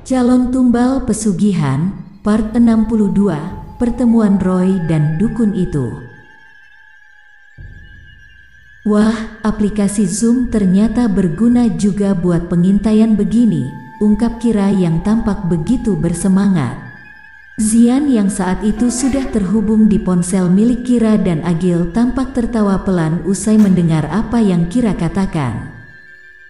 Calon Tumbal Pesugihan, Part 62, Pertemuan Roy dan Dukun Itu. Wah, aplikasi Zoom ternyata berguna juga buat pengintaian begini, ungkap Kira yang tampak begitu bersemangat. Zian yang saat itu sudah terhubung di ponsel milik Kira dan Agil tampak tertawa pelan usai mendengar apa yang Kira katakan.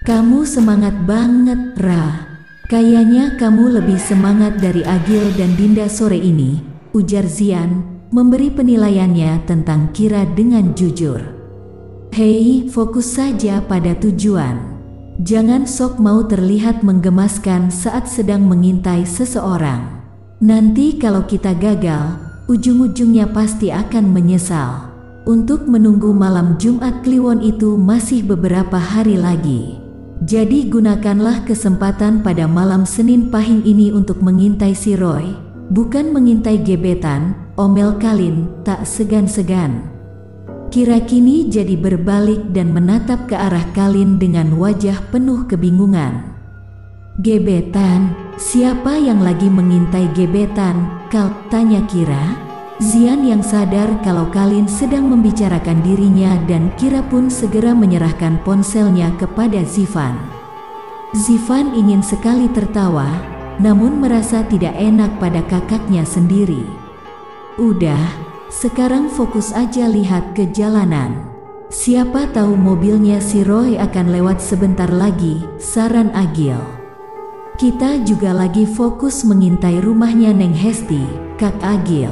Kamu semangat banget, Ra. Kayaknya kamu lebih semangat dari Agil dan Dinda sore ini, ujar Zian, memberi penilaiannya tentang Kira dengan jujur. Hei, fokus saja pada tujuan. Jangan sok mau terlihat menggemaskan saat sedang mengintai seseorang. Nanti kalau kita gagal, ujung-ujungnya pasti akan menyesal. Untuk menunggu malam Jumat Kliwon itu masih beberapa hari lagi. Jadi gunakanlah kesempatan pada malam Senin Pahing ini untuk mengintai si Roy, bukan mengintai gebetan, omel Kalin tak segan-segan. Kira kini jadi berbalik dan menatap ke arah Kalin dengan wajah penuh kebingungan. Gebetan? Siapa yang lagi mengintai gebetan? Kal, tanya Kira. Zian yang sadar kalau Kalin sedang membicarakan dirinya dan Kira pun segera menyerahkan ponselnya kepada Zivan. Zivan ingin sekali tertawa, namun merasa tidak enak pada kakaknya sendiri. Udah, sekarang fokus aja lihat ke jalanan. Siapa tahu mobilnya si Roy akan lewat sebentar lagi, saran Agil. Kita juga lagi fokus mengintai rumahnya Neng Hesti, Kak Agil.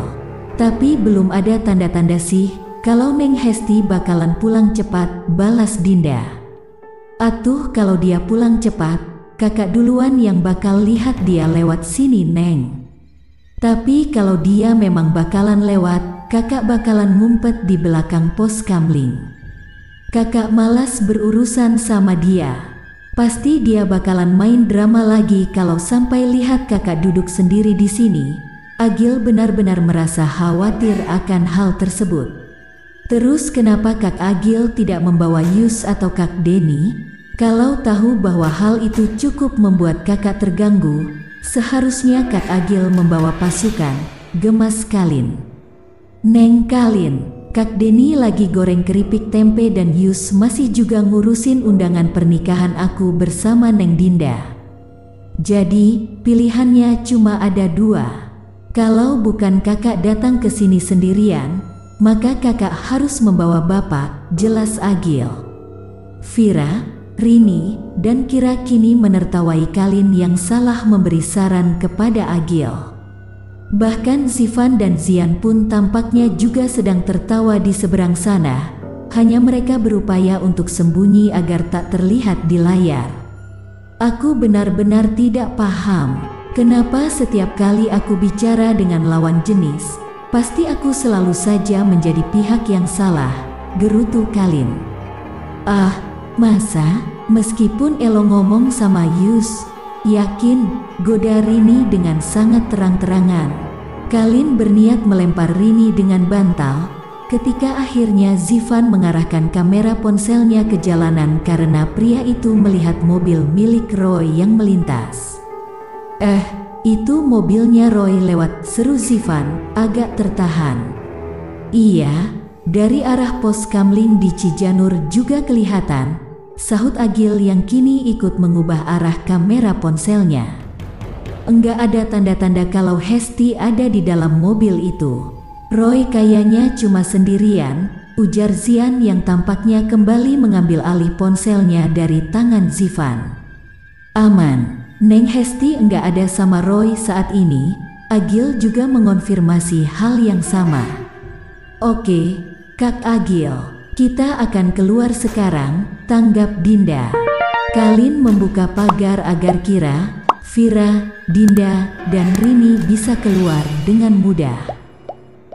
Tapi belum ada tanda-tanda sih kalau Neng Hesti bakalan pulang cepat, balas Dinda. Atuh kalau dia pulang cepat, kakak duluan yang bakal lihat dia lewat sini Neng. Tapi kalau dia memang bakalan lewat, kakak bakalan ngumpet di belakang pos kamling. Kakak malas berurusan sama dia. Pasti dia bakalan main drama lagi kalau sampai lihat kakak duduk sendiri di sini. Agil benar-benar merasa khawatir akan hal tersebut. Terus kenapa Kak Agil tidak membawa Yus atau Kak Denny? Kalau tahu bahwa hal itu cukup membuat kakak terganggu, seharusnya Kak Agil membawa pasukan, gemas Kalin. Neng Kalin, Kak Denny lagi goreng keripik tempe dan Yus masih juga ngurusin undangan pernikahan aku bersama Neng Dinda. Jadi, pilihannya cuma ada dua. Kalau bukan kakak datang ke sini sendirian, maka kakak harus membawa bapak, jelas Agil. Vira, Rini, dan Kira kini menertawai Kalin yang salah memberi saran kepada Agil. Bahkan Zivan dan Zian pun tampaknya juga sedang tertawa di seberang sana, hanya mereka berupaya untuk sembunyi agar tak terlihat di layar. Aku benar-benar tidak paham. Kenapa setiap kali aku bicara dengan lawan jenis, pasti aku selalu saja menjadi pihak yang salah, gerutu Kalin. Ah, masa? Meskipun Elo ngomong sama Yus, yakin, goda Rini dengan sangat terang-terangan. Kalin berniat melempar Rini dengan bantal, ketika akhirnya Zivan mengarahkan kamera ponselnya ke jalanan karena pria itu melihat mobil milik Roy yang melintas. Itu mobilnya Roy lewat, seru Zivan, agak tertahan. Iya, dari arah pos kamling di Cijanur juga kelihatan, sahut Agil yang kini ikut mengubah arah kamera ponselnya. Enggak ada tanda-tanda kalau Hesti ada di dalam mobil itu. Roy kayaknya cuma sendirian, ujar Zian yang tampaknya kembali mengambil alih ponselnya dari tangan Zivan. Aman. Neng Hesti enggak ada sama Roy saat ini. Agil juga mengonfirmasi hal yang sama. Oke, Kak Agil, kita akan keluar sekarang, tanggap Dinda. Kalin membuka pagar agar Kira, Vira, Dinda, dan Rini bisa keluar dengan mudah.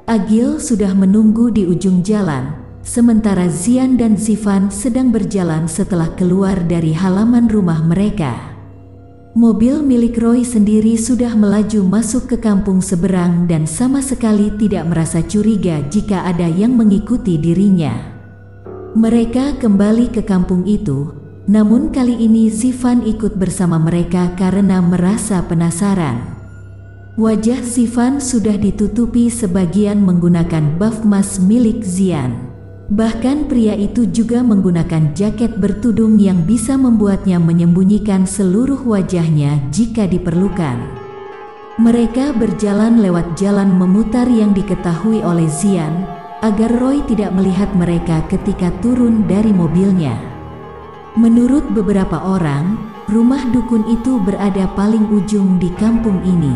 Agil sudah menunggu di ujung jalan, sementara Zian dan Zivan sedang berjalan setelah keluar dari halaman rumah mereka. Mobil milik Roy sendiri sudah melaju masuk ke kampung seberang dan sama sekali tidak merasa curiga jika ada yang mengikuti dirinya. Mereka kembali ke kampung itu, Namun kali ini Zivan ikut bersama mereka karena merasa penasaran. Wajah Zivan sudah ditutupi sebagian menggunakan buff emas milik Xian. Bahkan pria itu juga menggunakan jaket bertudung yang bisa membuatnya menyembunyikan seluruh wajahnya jika diperlukan. Mereka berjalan lewat jalan memutar yang diketahui oleh Xian, agar Roy tidak melihat mereka ketika turun dari mobilnya. Menurut beberapa orang, rumah dukun itu berada paling ujung di kampung ini.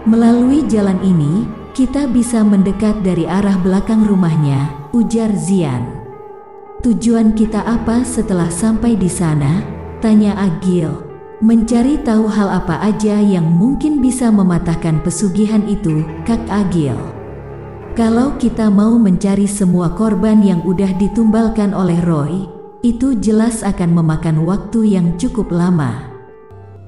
Melalui jalan ini, kita bisa mendekat dari arah belakang rumahnya, ujar Xian. Tujuan kita apa setelah sampai di sana? Tanya Agil. Mencari tahu hal apa aja yang mungkin bisa mematahkan pesugihan itu, Kak Agil. Kalau kita mau mencari semua korban yang udah ditumbalkan oleh Roy, itu jelas akan memakan waktu yang cukup lama.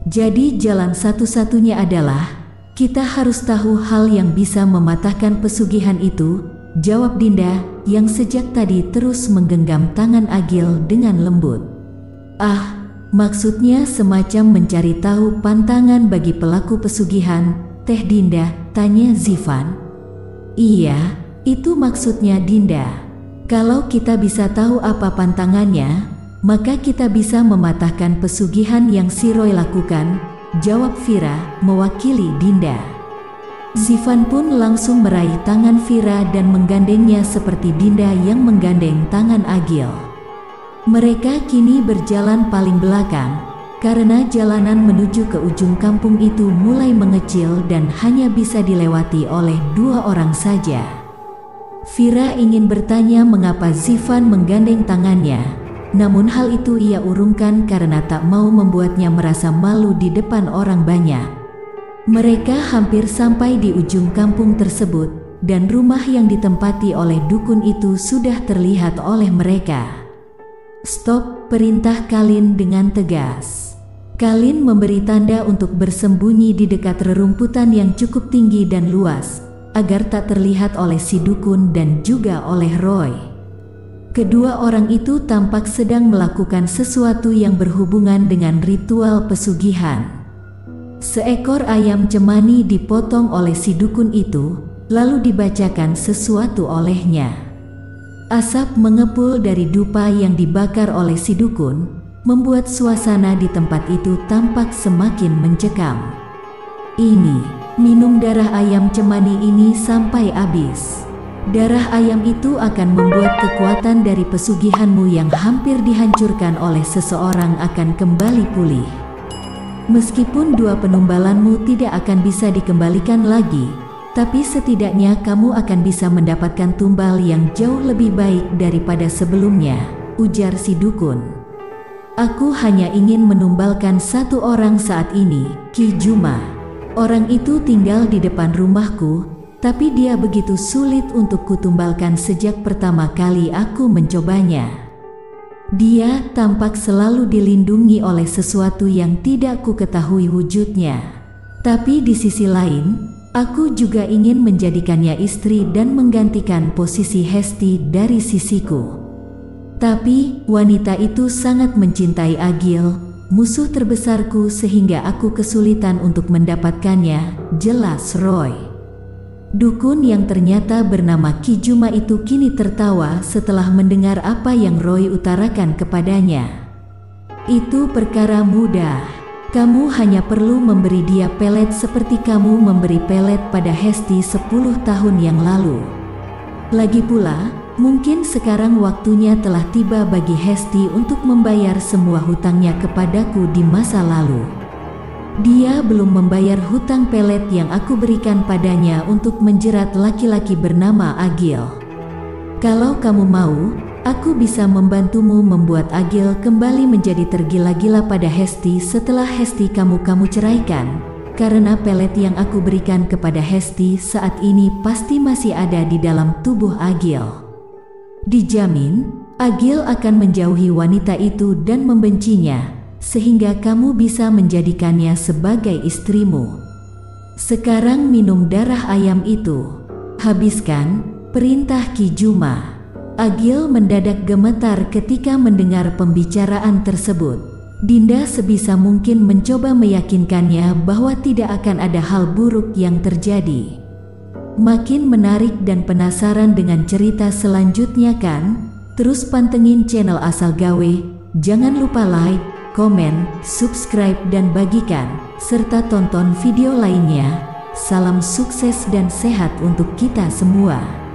Jadi jalan satu-satunya adalah kita harus tahu hal yang bisa mematahkan pesugihan itu, jawab Dinda yang sejak tadi terus menggenggam tangan Agil dengan lembut. Ah, maksudnya semacam mencari tahu pantangan bagi pelaku pesugihan, Teh Dinda, tanya Zivan. Iya, itu maksudnya Dinda. Kalau kita bisa tahu apa pantangannya, maka kita bisa mematahkan pesugihan yang si Roy lakukan, jawab Vira, mewakili Dinda. Zivan pun langsung meraih tangan Vira dan menggandengnya seperti Dinda yang menggandeng tangan Agil. Mereka kini berjalan paling belakang, karena jalanan menuju ke ujung kampung itu mulai mengecil dan hanya bisa dilewati oleh 2 orang saja. Vira ingin bertanya mengapa Zivan menggandeng tangannya, namun hal itu ia urungkan karena tak mau membuatnya merasa malu di depan orang banyak. Mereka hampir sampai di ujung kampung tersebut, dan rumah yang ditempati oleh dukun itu sudah terlihat oleh mereka. Stop, perintah Kalin dengan tegas. Kalin memberi tanda untuk bersembunyi di dekat rerumputan yang cukup tinggi dan luas, agar tak terlihat oleh si dukun dan juga oleh Roy. Kedua orang itu tampak sedang melakukan sesuatu yang berhubungan dengan ritual pesugihan. Seekor ayam cemani dipotong oleh si dukun itu, lalu dibacakan sesuatu olehnya. Asap mengepul dari dupa yang dibakar oleh si dukun, membuat suasana di tempat itu tampak semakin mencekam. Ini, minum darah ayam cemani ini sampai habis. Darah ayam itu akan membuat kekuatan dari pesugihanmu yang hampir dihancurkan oleh seseorang akan kembali pulih. Meskipun 2 penumbalanmu tidak akan bisa dikembalikan lagi, tapi setidaknya kamu akan bisa mendapatkan tumbal yang jauh lebih baik daripada sebelumnya, ujar si dukun. Aku hanya ingin menumbalkan 1 orang saat ini, Ki Juma. Orang itu tinggal di depan rumahku, tapi dia begitu sulit untuk kutumbalkan sejak pertama kali aku mencobanya. Dia tampak selalu dilindungi oleh sesuatu yang tidak ku ketahui wujudnya. Tapi di sisi lain, aku juga ingin menjadikannya istri dan menggantikan posisi Hesti dari sisiku. Tapi wanita itu sangat mencintai Agil, musuh terbesarku, sehingga aku kesulitan untuk mendapatkannya, jelas Roy. Dukun yang ternyata bernama Ki Juma itu kini tertawa setelah mendengar apa yang Roy utarakan kepadanya. Itu perkara mudah. Kamu hanya perlu memberi dia pelet seperti kamu memberi pelet pada Hesti 10 tahun yang lalu. Lagi pula, mungkin sekarang waktunya telah tiba bagi Hesti untuk membayar semua hutangnya kepadaku di masa lalu. Dia belum membayar hutang pelet yang aku berikan padanya untuk menjerat laki-laki bernama Agil. Kalau kamu mau, aku bisa membantumu membuat Agil kembali menjadi tergila-gila pada Hesti setelah Hesti kamu ceraikan, karena pelet yang aku berikan kepada Hesti saat ini pasti masih ada di dalam tubuh Agil. Dijamin, Agil akan menjauhi wanita itu dan membencinya, sehingga kamu bisa menjadikannya sebagai istrimu. Sekarang minum darah ayam itu. Habiskan, perintah Ki Juma. Agil mendadak gemetar ketika mendengar pembicaraan tersebut. Dinda sebisa mungkin mencoba meyakinkannya bahwa tidak akan ada hal buruk yang terjadi. Makin menarik dan penasaran dengan cerita selanjutnya kan? Terus pantengin channel Asal Gawe, jangan lupa like, komen, subscribe dan bagikan, serta tonton video lainnya. Salam sukses dan sehat untuk kita semua.